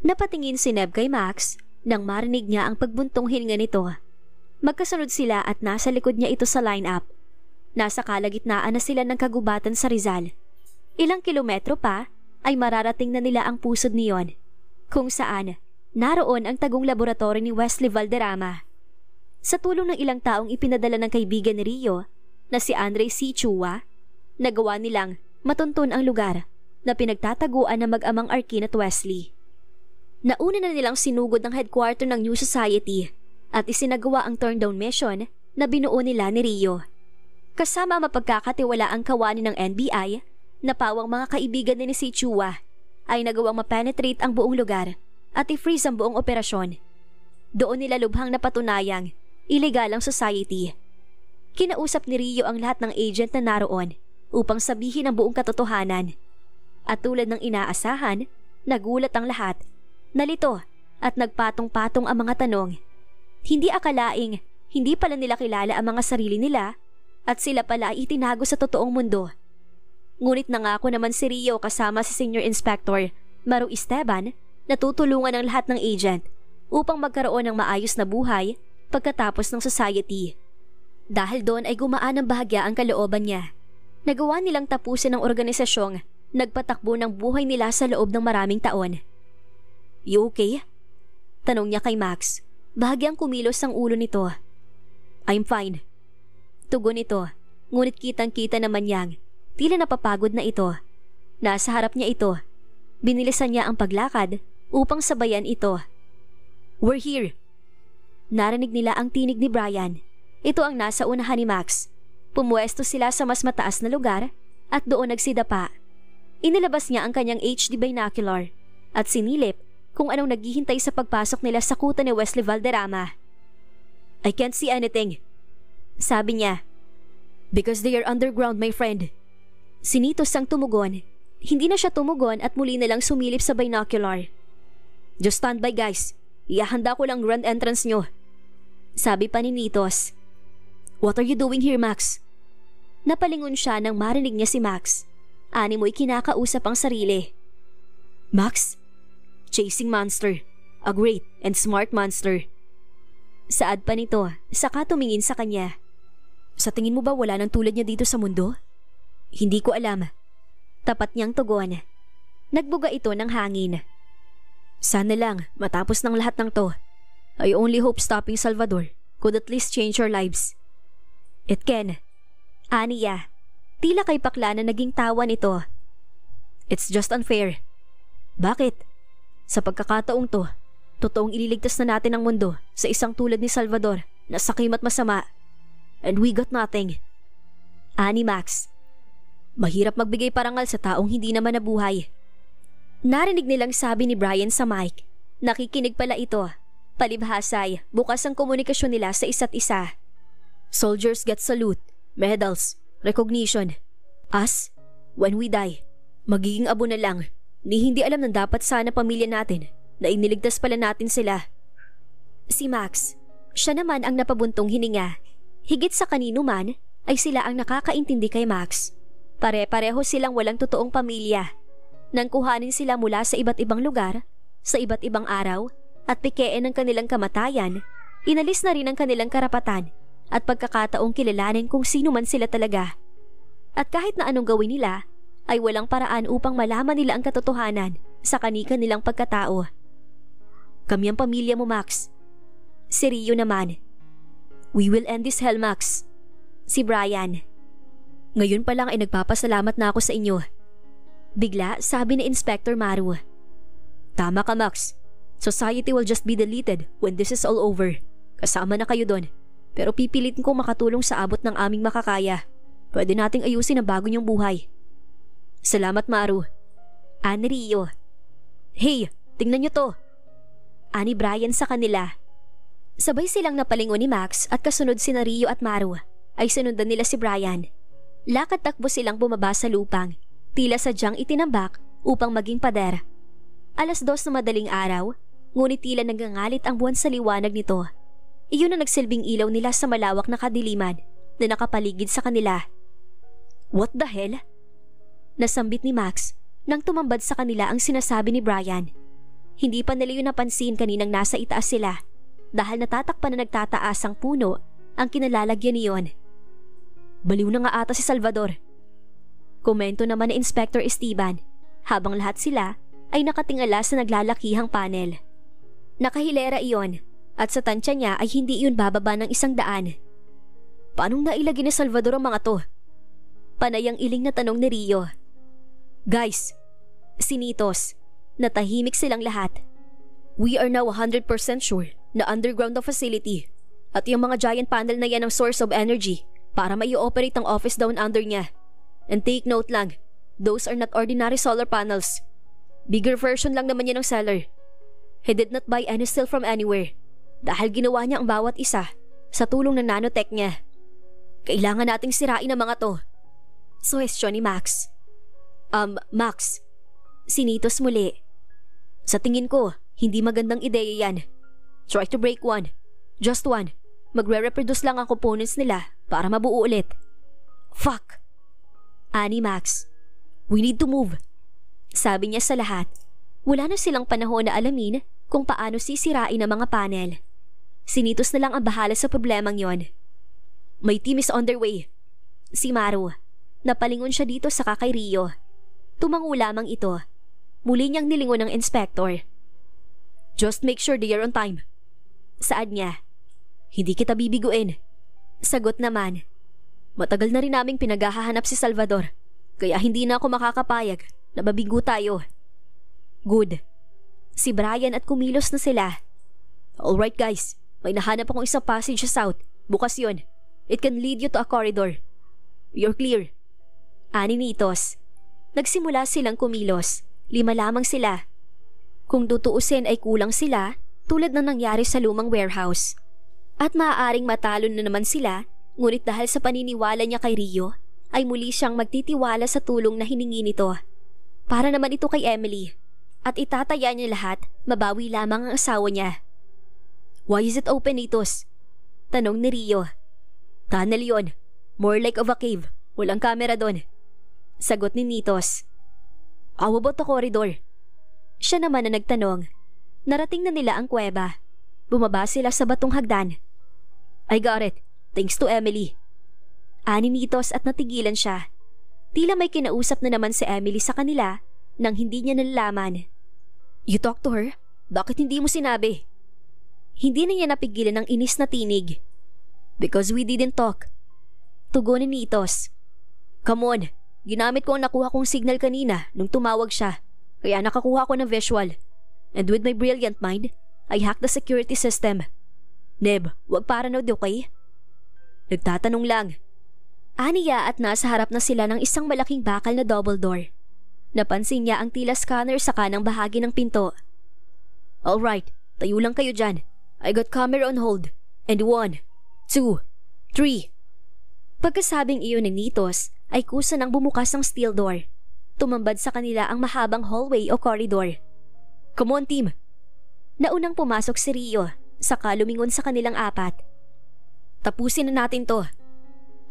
Napatingin si Neb kay Max nang marinig niya ang pagbuntong hininga nito. Magkasunod sila at nasa likod niya ito sa line-up. Nasa kalagitnaan na sila ng kagubatan sa Rizal. Ilang kilometro pa ay mararating na nila ang pusod niyon, kung saan naroon ang tagong laboratory ni Wesley Valderrama. Sa tulong ng ilang taong ipinadala ng kaibigan ni Rio na si Andre C. Chua, nagawa nilang matuntun ang lugar na pinagtataguan ng mag-amang Arkin at Wesley. Nauna na nilang sinugod ng headquarter ng New Society at isinagawa ang turn-down mission na binuo nila ni Rio. Kasama mapagkakatiwala ang kawani ng NBI na pawang mga kaibigan ni si Chua ay nagawang mapenetrate ang buong lugar at i-freeze ang buong operasyon. Doon nila lubhang napatunayang illegal ang society. Kinausap ni Rio ang lahat ng agent na naroon upang sabihin ang buong katotohanan. At tulad ng inaasahan, nagulat ang lahat. Nalito at nagpatong-patong ang mga tanong. Hindi akalaing hindi pala nila kilala ang mga sarili nila at sila pala ay itinago sa totoong mundo. Ngunit nangako naman si Rio kasama si Senior Inspector Maru Esteban na tutulungan ang lahat ng agent upang magkaroon ng maayos na buhay pagkatapos ng society. Dahil doon ay gumaan ng bahagya ang kalooban niya. Nagawa nilang tapusin ang organisasyong nagpatakbo ng buhay nila sa loob ng maraming taon. You okay? Tanong niya kay Max. Bahagyang kumilos ang ulo nito. I'm fine. Tugon ito, ngunit kitang-kita naman niyang tila napapagod na ito. Nasa harap niya ito. Binilisan niya ang paglakad upang sabayan ito. We're here. Narinig nila ang tinig ni Brian. Ito ang nasa unahan ni Max. Pumuesto sila sa mas mataas na lugar at doon nagsidapa. Inilabas niya ang kanyang HD binocular at sinilip kung anong naghihintay sa pagpasok nila sa kuta ni Wesley Valderrama. I can't see anything, sabi niya. Because they are underground, my friend. Sinitos ang tumugon. Hindi na siya tumugon at muli na lang sumilip sa binocular. Just stand by, guys. Ihahanda ko lang grand entrance nyo, sabi pa ni Nitos. What are you doing here, Max? Napalingon siya nang marinig niya si Max. Animoy kinakausap ang sarili. Max? Chasing monster. A great and smart monster. Saad pa nito, saka tumingin sa kanya. Sa tingin mo ba wala nang tulad niya dito sa mundo? Hindi ko alam. Tapat niyang tugon. Nagbuga ito ng hangin. Sana lang, matapos ng lahat ng to. I only hope stopping Salvador could at least change our lives. It can. Aniya. Tila kay pakla na naging tawa nito. It's just unfair. Bakit? Sa pagkakataong to, totoong ililigtas na natin ang mundo sa isang tulad ni Salvador na sakim at masama. And we got nothing. Ani Max. Mahirap magbigay parangal sa taong hindi naman nabuhay. Narinig nilang sabi ni Brian sa mic. Nakikinig pala ito. Palibhasay, bukas ang komunikasyon nila sa isa't isa. Soldiers get salute, medals, recognition. Us, when we die, magiging abo na lang. Ni hindi alam na dapat sana pamilya natin na iniligtas pala natin sila. Si Max, siya naman ang napabuntong hininga. Higit sa kanino man ay sila ang nakakaintindi kay Max. Pare-pareho silang walang totoong pamilya. Nang kuhanin sila mula sa iba't ibang lugar, sa iba't ibang araw, at pikeen ng kanilang kamatayan, inalis na rin ang kanilang karapatan at pagkakataong kilalanin kung sino man sila talaga. At kahit na anong gawin nila, ay walang paraan upang malaman nila ang katotohanan sa kani-kanilang pagkatao. Kami ang pamilya mo, Max. Si Rio naman. We will end this hell, Max. Si Brian. Ngayon pa lang ay nagpapasalamat na ako sa inyo. Bigla sabi ni Inspector Maru. Tama ka, Max. Society will just be deleted when this is all over. Kasama na kayo doon. Pero pipilitin kong makatulong sa abot ng aming makakaya. Pwede nating ayusin ang bago niyong buhay. Salamat, Maru. Ani Rio. Hey, tingnan niyo to. Ani Brian sa kanila. Sabay silang napalingon ni Max at kasunod sina Rio at Maru ay sinundan nila si Brian. Lakad-takbo silang bumaba sa lupang, tila sadyang itinambak upang maging pader. 2:00 na madaling araw, ngunit tila nagangalit ang buwan sa liwanag nito. Iyon ang nagsilbing ilaw nila sa malawak na kadiliman na nakapaligid sa kanila. What the hell? Nasambit ni Max nang tumambad sa kanila ang sinasabi ni Brian. Hindi pa nila yun napansin kaninang nasa itaas sila dahil natatakpan na nagtataas ang puno ang kinalalagyan niyon. Baliw na nga ata si Salvador. Komento naman ni Inspector Esteban habang lahat sila ay nakatingala sa naglalakihang panel. Nakahilera iyon at sa tansya niya ay hindi iyon bababa ng 100. Paanong nailagay ni Salvador ang mga to? Panayang iling na tanong ni Rio. Guys, sinitos, natahimik silang lahat. We are now 100% sure na underground ang facility at yung mga giant panel na yan ang source of energy para mai-operate ang office down under niya. And take note lang, those are not ordinary solar panels. Bigger version lang naman yan ng seller. He did not buy any steel from anywhere dahil ginawa niya ang bawat isa sa tulong ng nanotech niya. Kailangan nating sirain ang mga to. Suhestyon ni Max. Max, sinitos muli. Sa tingin ko, hindi magandang ideya yan. Try to break one. Just one. Magre-reproduce lang ang components nila para mabuo ulit. Fuck! Ani Max. We need to move. Sabi niya sa lahat. Wala na silang panahon na alamin kung paano sisirain ang mga panel. Sinitos na lang ang bahala sa problemang yon. My team is on their way. Si Maru. Napalingon siya dito sa kay Rio. Tumango lamang ito. Muli niyang nilingon ng inspector. Just make sure they are on time. Saad niya. Hindi kita bibiguin. Sagot naman. Matagal na rin naming pinaghahanap si Salvador, kaya hindi na ako makakapayag na mabigo tayo. Good. Si Brian at kumilos na sila. Alright guys, may nahanap akong isang passage sa south. Bukas yun. It can lead you to a corridor. You're clear. Ani nitos. Nagsimula silang kumilos. 5 lamang sila. Kung tutuusin ay kulang sila tulad ng nangyari sa lumang warehouse. At maaaring matalo na naman sila, ngunit dahil sa paniniwala niya kay Rio, ay muli siyang magtitiwala sa tulong na hiningi nito. Para naman ito kay Emily. At itataya niya lahat, mabawi lamang ang asawa niya. Why is it open, Nitos? Tanong ni Rio. Tunnel yon. More like of a cave. Walang camera doon. Sagot ni Nitos. How about the corridor? Siya naman na nagtanong. Narating na nila ang kuweba. Bumaba sila sa batong hagdan. I got it. Thanks to Emily. Ani Nitos at natigilan siya. Tila may kinausap na naman si Emily sa kanila nang hindi niya nalalaman. You talked to her? Bakit hindi mo sinabi? Hindi na niya napigilan ng inis na tinig. Because we didn't talk. Tugon ni Nitos. Come on. Ginamit ko ang nakuha kong signal kanina nung tumawag siya. Kaya nakakuha ko ng visual. And with my brilliant mind, I hacked the security system. Neb, wag paranoid, okay? Nagtatanong lang. Aniya at nasa harap na sila ng isang malaking bakal na double door. Napansin niya ang tila scanner sa kanang bahagi ng pinto. Alright, tayo lang kayo dyan. I got camera on hold. And 1, 2, 3. Pagkasabing iyon ni Nitos, ay kusa nang bumukas ang steel door. Tumambad sa kanila ang mahabang hallway o corridor. Come on, team! Naunang pumasok si Rio, saka lumingon sa kanilang 4. Tapusin na natin to.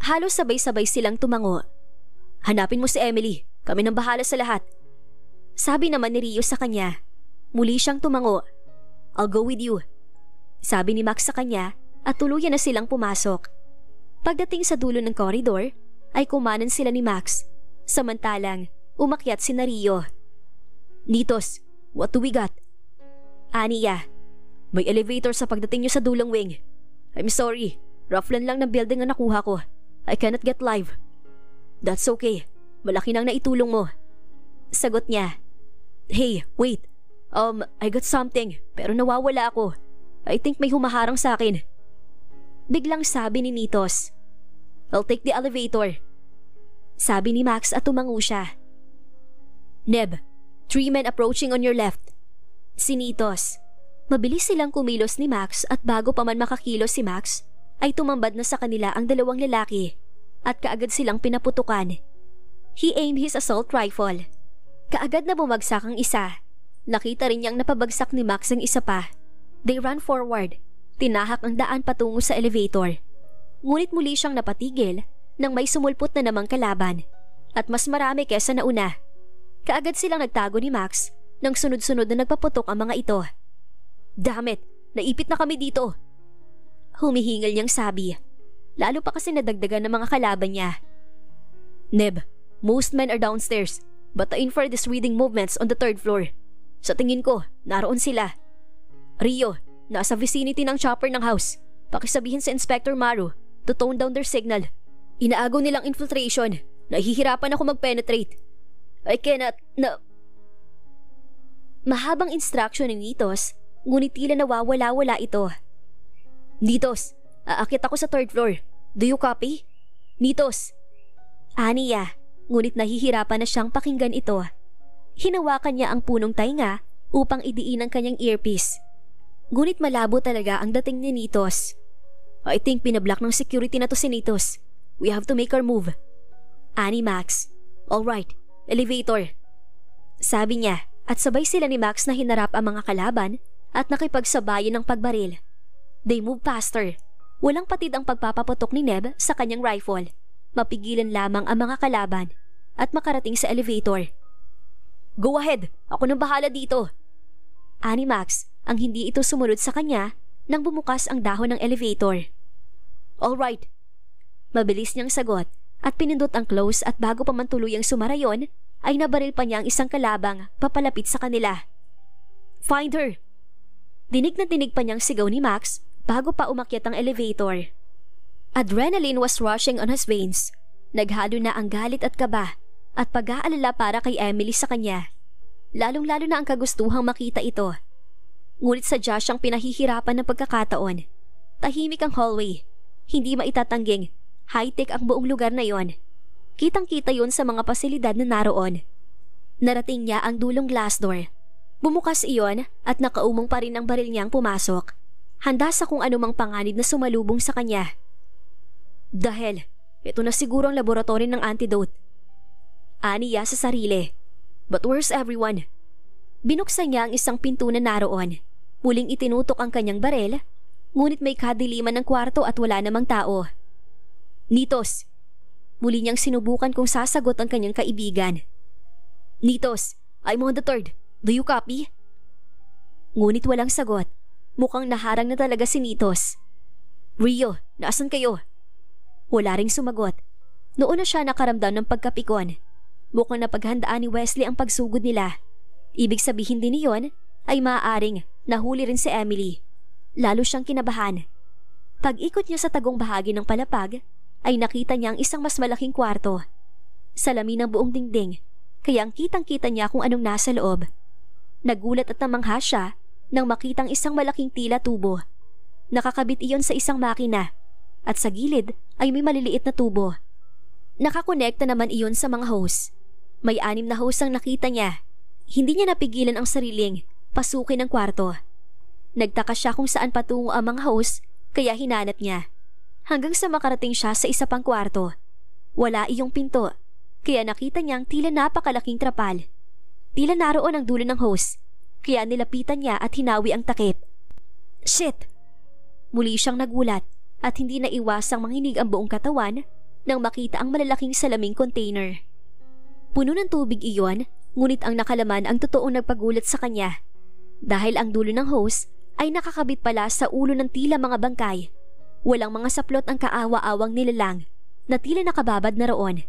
Halos sabay-sabay silang tumango. Hanapin mo si Emily, kami nang bahala sa lahat. Sabi naman ni Rio sa kanya. Muli siyang tumango. I'll go with you. Sabi ni Max sa kanya at tuluyan na silang pumasok. Pagdating sa dulo ng corridor, ay kumanan sila ni Max. Samantalang, umakyat si Rio. Nitos, what do we got? Aniya, may elevator sa pagdating nyo sa dulong wing. I'm sorry, rough land lang ng building ang nakuha ko. I cannot get live. That's okay, malaki nang naitulong mo. Sagot niya. Hey, wait. I got something, pero nawawala ako. I think may humaharang sa akin. Biglang sabi ni Nitos. I'll take the elevator. Sabi ni Max at tumango siya. Neb, 3 men approaching on your left. Si Nitos. Mabilis silang kumilos ni Max at bago pa man makakilos si Max, ay tumambad na sa kanila ang 2 lalaki at kaagad silang pinaputukan. He aimed his assault rifle. Kaagad na bumagsak ang isa. Nakita rin niyang napabagsak ni Max ang isa pa. They ran forward. Tinahak ang daan patungo sa elevator. Ngunit muli siyang napatigil nang may sumulpot na namang kalaban. At mas marami kesa nauna. Kaagad silang nagtago ni Max nang sunod-sunod na nagpaputok ang mga ito. Damn it! Naipit na kami dito! Humihingal niyang sabi. Lalo pa kasi nadagdagan ng mga kalaban niya. Neb, most men are downstairs but the infrared is reading movements on the 3rd floor. Sa tingin ko, naroon sila. Rio, nasa vicinity ng chopper ng house. Pakisabihin sa Inspector Maru to tone down their signal. Inaagaw nilang infiltration. Nahihirapan ako mag-penetrate. I cannot, no. Mahabang instruction ni Nitos, ngunit tila nawawala-wala ito. Nitos, aakit ako sa 3rd floor. Do you copy? Nitos. Aniya, ngunit nahihirapan na siyang pakinggan ito. Hinawakan niya ang punong tainga upang idiin ang kanyang earpiece. Ngunit malabo talaga ang dating ni Nitos. I think pinablock ng security na to si Nitos. We have to make our move. Ani Max. Alright, elevator. Sabi niya at sabay sila ni Max na hinarap ang mga kalaban at nakipagsabayan ng pagbaril. They move faster. Walang patid ang pagpapaputok ni Neb sa kanyang rifle. Mapigilan lamang ang mga kalaban at makarating sa elevator. Go ahead! Ako nang bahala dito! Ani Max ang hindi ito sumunod sa kanya nang bumukas ang dahon ng elevator. Alright. Mabilis niyang sagot at pinindot ang close at bago pa man tuluyang sumara yon ay nabaril pa niya ang isang kalabang papalapit sa kanila. Find her! Dinig na dinig pa niyang sigaw ni Max bago pa umakyat ang elevator. Adrenaline was rushing on his veins. Naghalo na ang galit at kaba at pag-aalala para kay Emily sa kanya. Lalong-lalo na ang kagustuhang makita ito. Ngunit sadya siyang pinahihirapan ng pagkakataon. Tahimik ang hallway. Hindi maitatangging high-tech ang buong lugar na yon. Kitang-kita yon sa mga pasilidad na naroon. Narating niya ang dulong glass door. Bumukas iyon at nakaumong pa rin ang baril niyang pumasok. Handa sa kung anumang panganib na sumalubong sa kanya. Dahil, ito na siguro ang laboratory ng antidote. Aniya sa sarili. But where's everyone? Binuksan niya ang isang pinto na naroon. Muling itinutok ang kanyang baril, ngunit may kadiliman ng kwarto at wala namang tao. Nitos. Muli niyang sinubukan kung sasagot ang kanyang kaibigan. Nitos, I'm on the 3rd. Do you copy? Ngunit walang sagot. Mukhang naharang na talaga si Nitos. Rio, naasan kayo? Wala ring sumagot. Noon na siya nakaramdam ng pagkapikon. Mukhang napaghandaan ni Wesley ang pagsugod nila. Ibig sabihin din niyon ay maaaring nahuli rin si Emily. Lalo siyang kinabahan. Pag-ikot niya sa tagong bahagi ng palapag, ay nakita niya ang isang mas malaking kwarto. Salamin ng buong dingding, kaya ang kitang-kita niya kung anong nasa loob. Nagulat at namangha siya nang makitang isang malaking tila tubo. Nakakabit iyon sa isang makina at sa gilid ay may maliliit na tubo. Nakakonekta naman iyon sa mga hose. May 6 na hose ang nakita niya. Hindi niya napigilan ang sariling pasukin ang kwarto. Nagtaka siya kung saan patungo ang mga hose kaya hinanap niya. Hanggang sa makarating siya sa isa pang kwarto. Wala iyong pinto, kaya nakita niyang tila napakalaking trapal. Tila naroon ang dulo ng hose, kaya nilapitan niya at hinawi ang takip. Shit! Muli siyang nagulat at hindi na iwasang manginig ang buong katawan nang makita ang malalaking salaming container. Puno ng tubig iyon, ngunit ang nakalaman ang totoong nagpagulat sa kanya. Dahil ang dulo ng hose ay nakakabit pala sa ulo ng tila mga bangkay. Walang mga saplot ang kaawa-awang nilalang na tila nakababad na roon.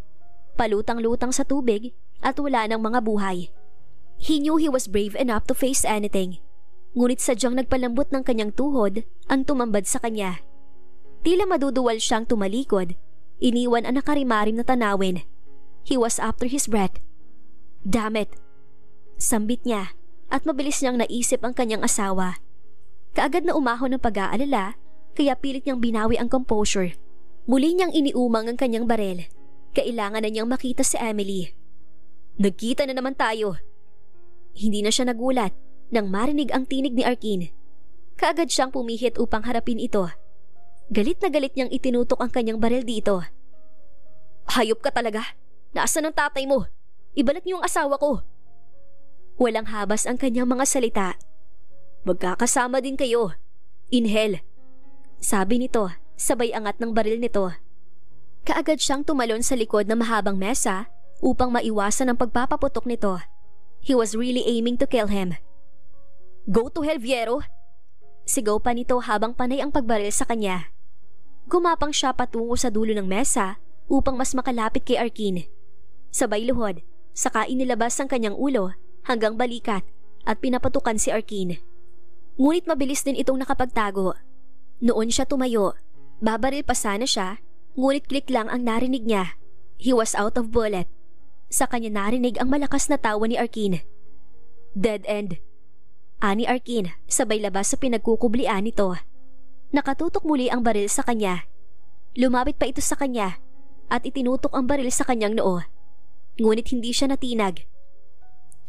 Palutang-lutang sa tubig at wala ng mga buhay. He knew he was brave enough to face anything. Ngunit sadyang nagpalambot ng kanyang tuhod ang tumambad sa kanya. Tila maduduwal siyang tumalikod. Iniwan ang nakarimarim na tanawin. He was after his breath. Damn it! Sambit niya at mabilis niyang naisip ang kanyang asawa. Kaagad na umahon ng pag-aalala, kaya pilit niyang binawi ang composure. Muli niyang iniumang ang kanyang barel. Kailangan na niyang makita si Emily. Nagkita na naman tayo. Hindi na siya nagulat nang marinig ang tinig ni Arkin. Kaagad siyang pumihit upang harapin ito. Galit na galit niyang itinutok ang kanyang barel dito. Hayop ka talaga! Nasaan ang tatay mo? Ibalik niyo ang asawa ko! Walang habas ang kanyang mga salita. Magkakasama din kayo. Inhale. Sabi nito, sabay angat ng baril nito. Kaagad siyang tumalon sa likod ng mahabang mesa upang maiwasan ang pagpapaputok nito. He was really aiming to kill him. "Go to hell, Viero!" Sigaw pa nito habang panay ang pagbaril sa kanya. Gumapang siya patungo sa dulo ng mesa upang mas makalapit kay Arkin. Sabay luhod, saka inilabas ang kanyang ulo hanggang balikat at pinapatukan si Arkin. Ngunit mabilis din itong nakapagtago. Noon siya tumayo. Babaril pa sana siya, ngunit klik lang ang narinig niya. He was out of bullet. Sa kanya narinig ang malakas na tawa ni Arkin. "Dead end," ani Arkin sabay labas sa pinagkukublian nito. Nakatutok muli ang baril sa kanya. Lumapit pa ito sa kanya at itinutok ang baril sa kanyang noo. Ngunit hindi siya natinag.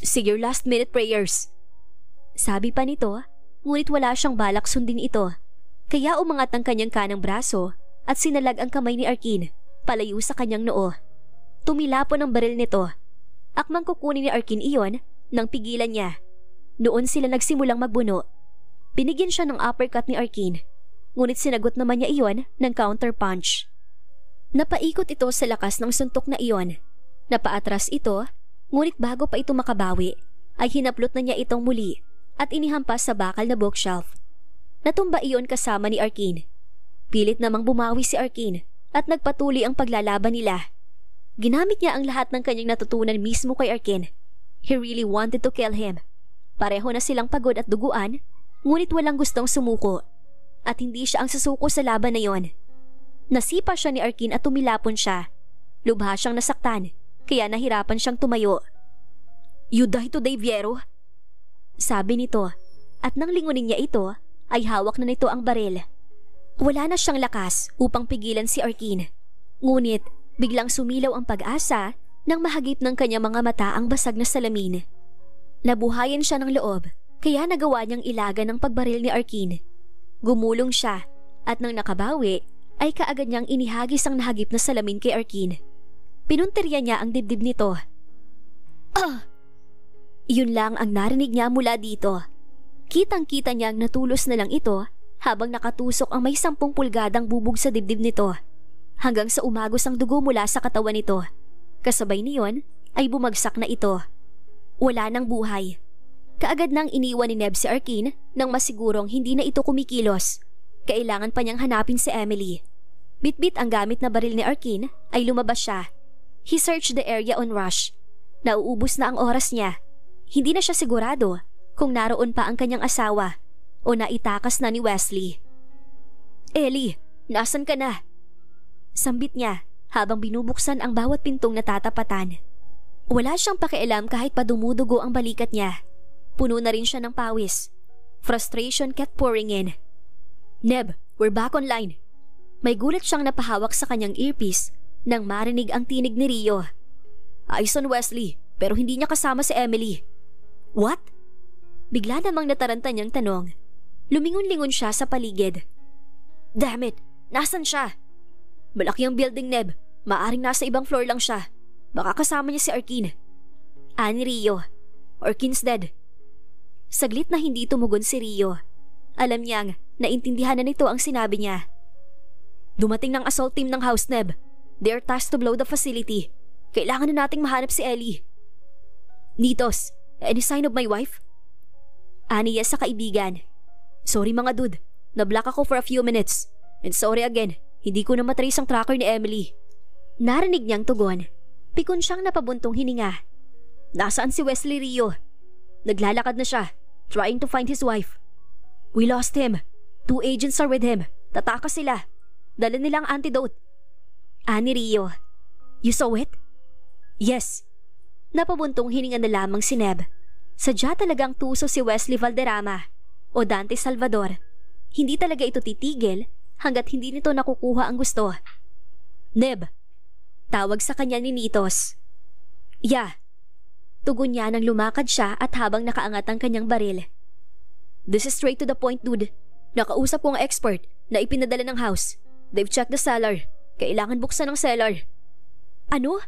"Say your last minute prayers," sabi pa nito, ngunit wala siyang balak sundin ito. Kaya umangat ang kanyang kanang braso at sinalag ang kamay ni Arkin palayo sa kanyang noo. Tumilapon ang baril nito. Akmang kukunin ni Arkin iyon nang pigilan niya. Noon sila nagsimulang magbuno. Binigyan siya ng uppercut ni Arkin, ngunit sinagot naman niya iyon ng counter punch. Napaikot ito sa lakas ng suntok na iyon. Napaatras ito, ngunit bago pa ito makabawi, ay hinaplot na niya itong muli at inihampas sa bakal na bookshelf. Natumba iyon kasama ni Arkin. Pilit namang bumawi si Arkin at nagpatuloy ang paglalaban nila. Ginamit niya ang lahat ng kanyang natutunan mismo kay Arkin. He really wanted to kill him. Pareho na silang pagod at duguan, ngunit walang gustong sumuko. At hindi siya ang susuko sa laban na yon. Nasipa siya ni Arkin at tumilapon siya. Lubha siyang nasaktan, kaya nahirapan siyang tumayo. "You die today, Viero," sabi nito, at nang lingunin niya ito, ay hawak na nito ang baril. Wala na siyang lakas upang pigilan si Arkin. Ngunit biglang sumilaw ang pag-asa nang mahagip ng kanyang mga mata ang basag na salamin. Nabuhayan siya ng loob, kaya nagawa niyang ilagan ng pagbaril ni Arkin. Gumulong siya at nang nakabawi ay kaagad niyang inihagis ang nahagip na salamin kay Arkin. Pinuntirya niya ang dibdib nito. "Ah!" Iyon lang ang narinig niya mula dito. Kitang-kita niyang natulos na lang ito habang nakatusok ang may 10 pulgadang bubog sa dibdib nito, hanggang sa umagos ang dugo mula sa katawan nito. Kasabay niyon ay bumagsak na ito. Wala nang buhay. Kaagad nang iniwan ni Neb si Arkin nang masigurong hindi na ito kumikilos. Kailangan pa niyang hanapin si Emily. Bitbit ang gamit na baril ni Arkin ay lumabas siya. He searched the area on rush. Nauubos na ang oras niya. Hindi na siya sigurado kung naroon pa ang kanyang asawa o naitakas na ni Wesley. "Ellie, nasan ka na?" Sambit niya habang binubuksan ang bawat pintong natatapatan. Wala siyang pakialam kahit pa dumudugo ang balikat niya. Puno na rin siya ng pawis. Frustration kept pouring in. "Neb, we're back online." May gulat siyang napahawak sa kanyang earpiece nang marinig ang tinig ni Rio. "Ayos on Wesley, pero hindi niya kasama si Emily." "What?" Bigla namang nataranta niyang tanong. Lumingon-lingon siya sa paligid. "Damn it! Nasaan siya?" "Malaki ang building, Neb. Maaring nasa ibang floor lang siya. Baka kasama niya si Arkin." Ani Rio. "Arkin's dead." Saglit na hindi tumugon si Rio. Alam niyang naintindihan na nito ang sinabi niya. "Dumating ng assault team ng house, Neb. They are tasked to blow the facility. Kailangan na nating mahanap si Ellie." "Nitos, any sign of my wife?" Aniya sa kaibigan. "Sorry mga dude, nablock ako for a few minutes. And sorry again, hindi ko na matrace ang tracker ni Emily." Narinig niyang tugon. Pikon siyang napabuntong hininga. "Nasaan si Wesley, Rio?" "Naglalakad na siya, trying to find his wife." "We lost him. 2 agents are with him. Tatakas sila. Dala nilang antidote." Ani Rio. "You saw it?" "Yes." Napabuntong hininga na lamang si Neb. Sadya talagang tuso si Wesley Valderrama o Dante Salvador. Hindi talaga ito titigil hanggat hindi nito nakukuha ang gusto. "Neb," tawag sa kanya ni Nitos. "Yeah." Tugon niya nang lumakad siya at habang nakaangat ang kanyang baril. "This is straight to the point, dude. Nakausap ko ang expert na ipinadala ng house. They've checked the cellar. Kailangan buksan ang cellar." "Ano?"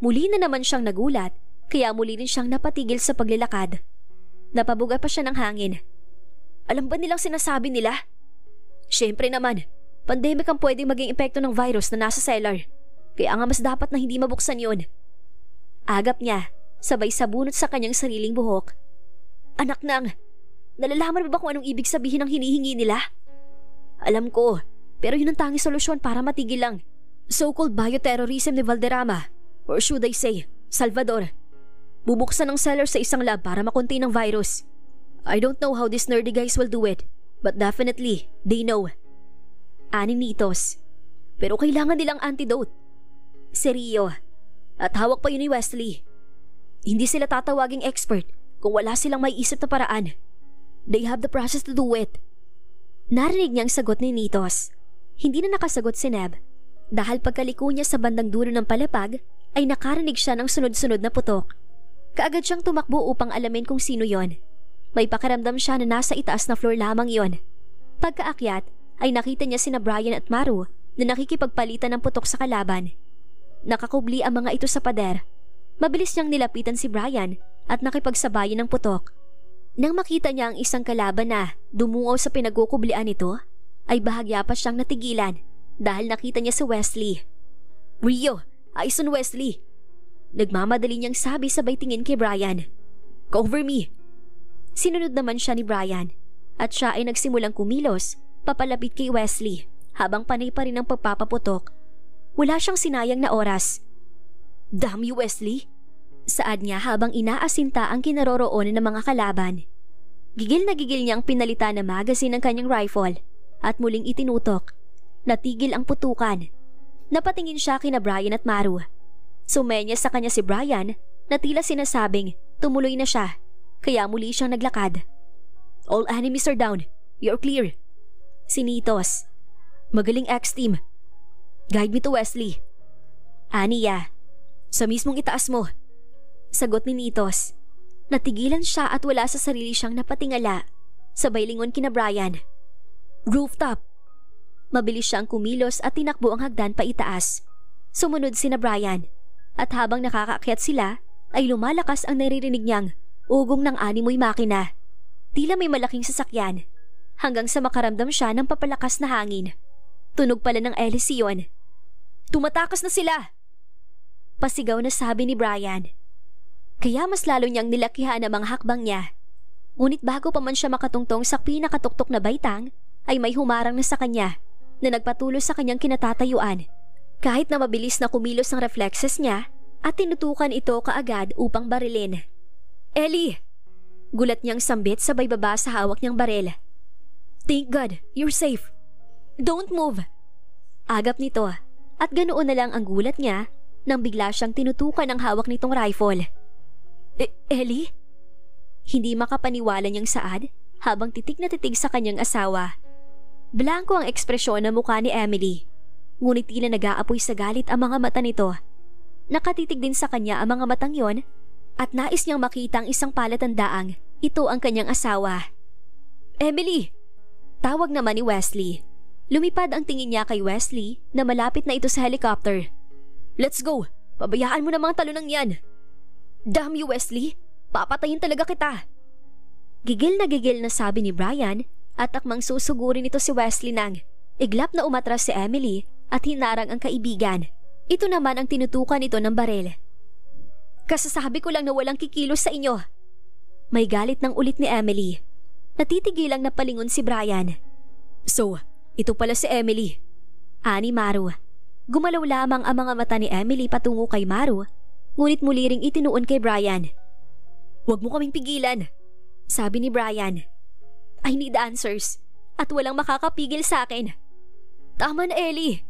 Muli na naman siyang nagulat, kaya muli rin siyang napatigil sa paglalakad. Napabuga pa siya ng hangin. Alam ba nilang sinasabi nila? Siyempre naman, pandemic ang pwedeng maging epekto ng virus na nasa cellar. Kaya nga mas dapat na hindi mabuksan yon. Agap niya sabay sabunot sa kanyang sariling buhok. Anak nang, nalalaman mo ba kung anong ibig sabihin ng hinihingi nila? Alam ko, pero yun ang tanging solusyon para matigil lang so-called bioterrorism ni Valderrama, or should I say, Salvador. Bubuksan ng cellar sa isang lab para makontain ng virus. I don't know how these nerdy guys will do it, but definitely, they know. Ani Nitos. Pero kailangan nilang antidote. Seryo. At hawak pa yun ni Wesley. Hindi sila tatawaging expert kung wala silang may isip na paraan. They have the process to do it. Narinig niyang sagot ni Nitos. Hindi na nakasagot si Neb. Dahil pagkaliko niya sa bandang dulo ng palapag, ay nakarinig siya ng sunod-sunod na putok. Kaagad siyang tumakbo upang alamin kung sino yon. May pakiramdam siya na nasa itaas na floor lamang yon. Pagkaakyat, ay nakita niya sina Brian at Maru na nakikipagpalitan ng putok sa kalaban. Nakakubli ang mga ito sa pader. Mabilis niyang nilapitan si Brian at nakipagsabayan ng putok. Nang makita niya ang isang kalaban na dumungaw sa pinagkukublian nito, ay bahagya pa siyang natigilan dahil nakita niya si Wesley. Rio, Aison Wesley! Nagmamadali niyang sabi sabay tingin kay Brian. Cover me! Sinunod naman siya ni Brian at siya ay nagsimulang kumilos papalapit kay Wesley habang panay pa rin ang pagpapaputok. Wala siyang sinayang na oras. Damn you, Wesley! Saad niya habang inaasinta ang kinaroroonan ng mga kalaban. Gigil na gigil niyang pinalitan na magazine ng kanyang rifle at muling itinutok. Natigil ang putukan. Napatingin siya kina Brian at Maru. Sumenya sa kanya si Brian na tila sinasabing tumuloy na siya, kaya muli siyang naglakad. All enemies are down. You're clear. Sinitos. Magaling X-team. Guide me to Wesley. Aniya. Sa mismong itaas mo. Sagot ni Nitos. Natigilan siya at wala sa sarili siyang napatingala. Sabay lingon kina Brian. Rooftop. Mabilis siyang kumilos at tinakbo ang hagdan pa itaas. Sumunod sina Brian. At habang nakakaakyat sila, ay lumalakas ang naririnig niyang ugong ng animoy makina. Tila may malaking sasakyan. Hanggang sa makaramdam siya ng papalakas na hangin. Tunog pala ng elisyon. Tumatakas na sila! Pasigaw na sabi ni Brian. Kaya mas lalo niyang nilakihan ang mga hakbang niya. Ngunit bago pa man siya makatungtong sa pinakatuktok na baitang, ay may humarang na sa kanya na nagpatuloy sa kanyang kinatatayuan. Kahit na mabilis na kumilos ang reflexes niya at tinutukan ito kaagad upang barilin. Ellie! Gulat niyang sambit sabay baba sa hawak niyang baril. Thank God, you're safe. Don't move! Agap nito at ganoon na lang ang gulat niya nang bigla siyang tinutukan ng hawak nitong rifle. Ellie? Hindi makapaniwala niyang saad habang titig na titig sa kanyang asawa. Blanko ang ekspresyon ng mukha ni Emily. Ngunit tila nag-aapoy sa galit ang mga mata nito. Nakatitig din sa kanya ang mga matang yon at nais niyang makita ang isang palatandaang ito ang kanyang asawa. Emily! Tawag naman ni Wesley. Lumipad ang tingin niya kay Wesley na malapit na ito sa helicopter. Let's go! Pabayaan mo na mga talunang yan! Damn you, Wesley! Papatayin talaga kita! Gigil na sabi ni Brian at akmang susugurin ito si Wesley nang iglap na umatras si Emily at hinarang ang kaibigan. Ito naman ang tinutukan nito ng baril. Kasasabi ko lang na walang kikilos sa inyo. May galit ng ulit ni Emily. Natitigilang na palingon si Brian. So, ito pala si Emily. Ani Maru. Gumalaw lamang ang mga mata ni Emily patungo kay Maru, ngunit muli ring itinuon kay Brian. Huwag mo kaming pigilan, sabi ni Brian. I need answers at walang makakapigil sa akin. Tama na, Ellie.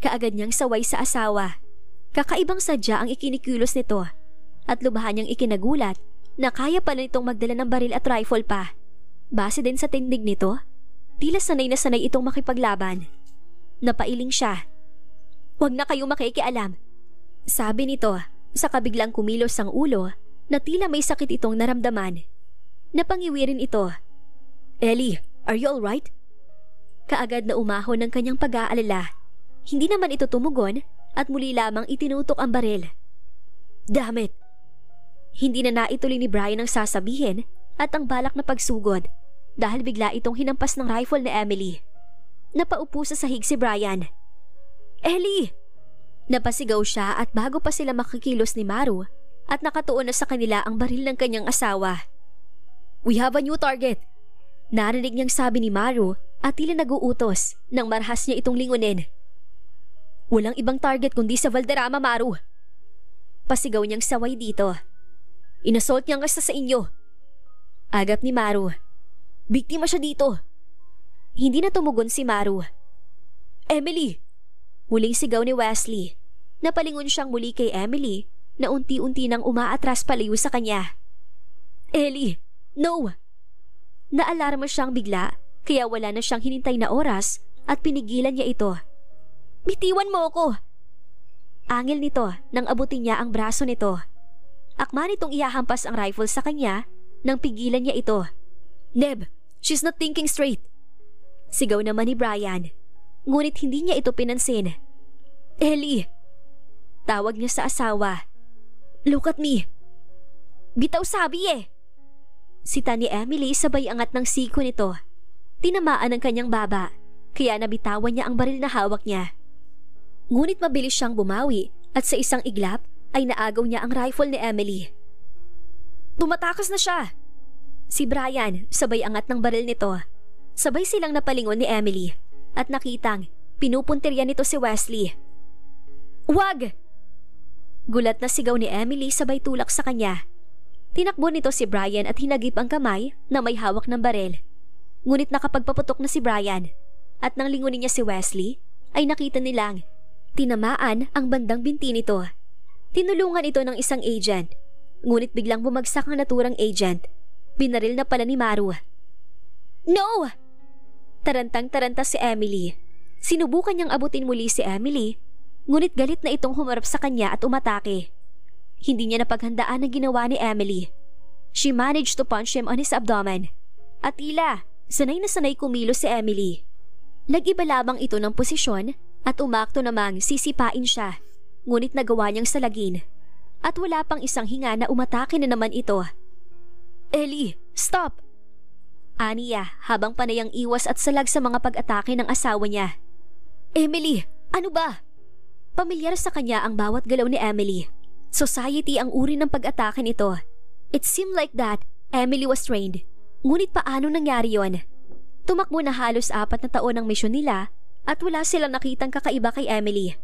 Kaagad niyang saway sa asawa. Kakaibang sadya ang ikinikilos nito at lubhan niyang ikinagulat na kaya pala nitong magdala ng baril at rifle pa. Base din sa tindig nito, tila sanay na sanay itong makipaglaban. Napailing siya. Huwag na kayong makikialam, sabi nito sa kabiglang kumilos ang ulo na tila may sakit itong naramdaman. Napangiwirin ito. Ellie, are you alright? Kaagad na umahon ng kanyang pag-aalala. Hindi naman ito tumugon at muli lamang itinutok ang baril. Damn it! Hindi na naituloy ni Brian ang sasabihin at ang balak na pagsugod dahil bigla itong hinampas ng rifle ni Emily. Napaupo sa sahig si Brian. Ellie! Napasigaw siya at bago pa sila makikilos ni Maru at nakatuon na sa kanila ang baril ng kanyang asawa. "We have a new target," narinig niyang sabi ni Maru at tila nag-uutos nang marahas niya itong lingunin. "Walang ibang target kundi sa Valderrama, Maru." Pasigaw niyang saway dito. "Inassault niya ang kasta sa inyo." Agap ni Maru. "Biktima siya dito." Hindi na tumugon si Maru. "Emily!" Muling sigaw ni Wesley. Napalingon siyang muli kay Emily na unti-unti nang umaatras palayo sa kanya. "Ellie! No!" Naalarma siyang bigla kaya wala na siyang hinintay na oras at pinigilan niya ito. "Bitiwan mo ako!" Angil nito nang abutin niya ang braso nito. Akma nitong ihahampas ang rifle sa kanya nang pigilan niya ito. "Neb, she's not thinking straight!" Sigaw naman ni Brian. Ngunit hindi niya ito pinansin. "Ellie!" Tawag niya sa asawa. "Look at me!" "Bitaw sabi eh!" Sita ni Emily sabay angat ng siko nito. Tinamaan ang kanyang baba, kaya nabitawan niya ang baril na hawak niya. Ngunit mabilis siyang bumawi at sa isang iglap ay naagaw niya ang rifle ni Emily. "Tumatakas na siya!" Si Brian sabay angat ng baril nito. Sabay silang napalingon ni Emily at nakitang pinupuntirya nito si Wesley. "Wag!" Gulat na sigaw ni Emily sabay tulak sa kanya. Tinakbo nito si Brian at hinagip ang kamay na may hawak ng baril. Ngunit nakapagpaputok na si Brian at nang lingunin niya si Wesley ay nakita nilang tinamaan ang bandang binti nito. Tinulungan ito ng isang agent, ngunit biglang bumagsak ang naturang agent. Binaril na pala ni Maru. "No!" Tarantang-taranta si Emily. Sinubukan niyang abutin muli si Emily, ngunit galit na itong humarap sa kanya at umatake. Hindi niya napaghandaan ang ginawa ni Emily. She managed to punch him on his abdomen. At tila, sanay na sanay kumilos si Emily. Nag-iba lamang ito ng posisyon at umakto namang sisipain siya, ngunit nagawa niyang salagin. At wala pang isang hinga na umatake na naman ito. "Ellie, stop!" Aniya habang panayang iwas at salag sa mga pag-atake ng asawa niya. "Emily, ano ba?" Pamilyar sa kanya ang bawat galaw ni Emily. Society ang uri ng pag-atake nito. It seemed like that Emily was trained. Ngunit paano nangyari yon? Tumakbo na halos 4 na taon ang misyon nila at wala silang nakitang kakaiba kay Emily.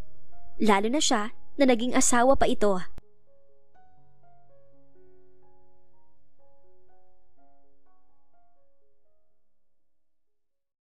Lalo na siya na naging asawa pa ito.